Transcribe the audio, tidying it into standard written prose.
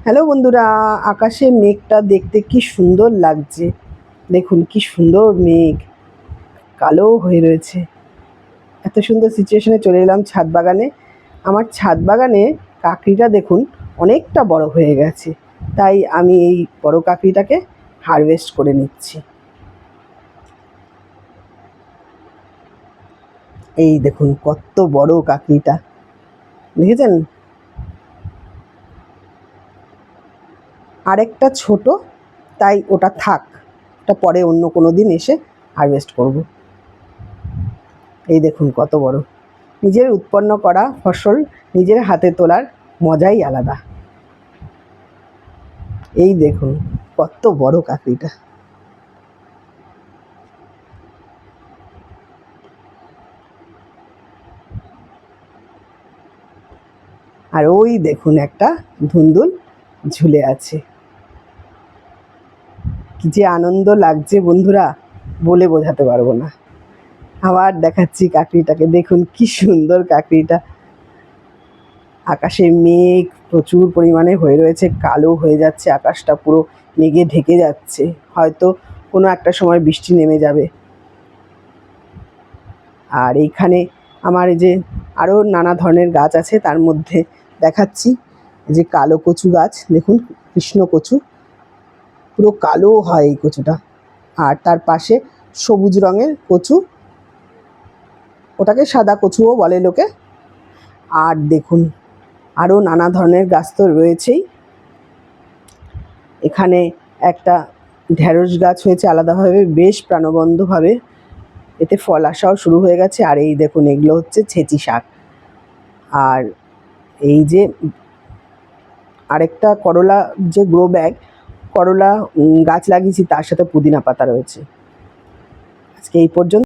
Hello বন্ধুরা, আকাশে মেঘটা দেখতে কি সুন্দর লাগছে। দেখুন কি সুন্দর মেঘ, কালো হয়ে রয়েছে। এত সুন্দর সিচুয়েশনে চলে এলাম ছাদ বাগানে। আমার ছাদ বাগানে কাকড়িটা দেখুন অনেকটা বড় হয়ে গেছে, তাই আমি এই বড় কাকড়িটাকে হারভেস্ট করে নিচ্ছি। এই দেখুন কত বড় কাকড়িটা, দেখেছেন? আরেকটা ছোট, তাই ওটা থাক, ওটা পরে অন্য কোনো দিন এসে হারভেস্ট করব। এই দেখুন কত বড়। নিজের উৎপন্ন করা ফসল নিজের হাতে তোলার মজাই আলাদা। এই দেখুন কত বড় কাকড়িটা। আর ওই দেখুন একটা ধুন্দুল ঝুলে আছে। কি যে আনন্দ লাগছে বন্ধুরা, বলে বোঝাতে পারবো না। আবার দেখাচ্ছি কাকড়িটাকে, দেখুন কি সুন্দর কাকড়িটা। আকাশে মেঘ প্রচুর পরিমাণে হয়ে রয়েছে, কালো হয়ে যাচ্ছে, আকাশটা পুরো মেঘে ঢেকে যাচ্ছে। হয়তো কোনো একটা সময় বৃষ্টি নেমে যাবে। আর এইখানে আমার এই যে আরও নানা ধরনের গাছ আছে, তার মধ্যে দেখাচ্ছি যে কালো কচু গাছ, দেখুন কৃষ্ণ কচু, পুরো কালো হয় এই কচুটা। আর তার পাশে সবুজ রঙের কচু, ওটাকে সাদা কচুও বলে লোকে। আর দেখুন আরও নানা ধরনের গাছ তো রয়েছেই। এখানে একটা ঢ্যাঁড়স গাছ হয়েছে আলাদাভাবে, বেশ প্রাণবন্তভাবে, এতে ফল আসাও শুরু হয়ে গেছে। আর এই দেখুন এগুলো হচ্ছে ছেঁচি শাক। আর এই যে আরেকটা করলা, যে গ্রো ব্যাগ করলা গাছ লাগিয়েছি, তার সাথে পুদিনা পাতা রয়েছে। আজকে এই পর্যন্ত।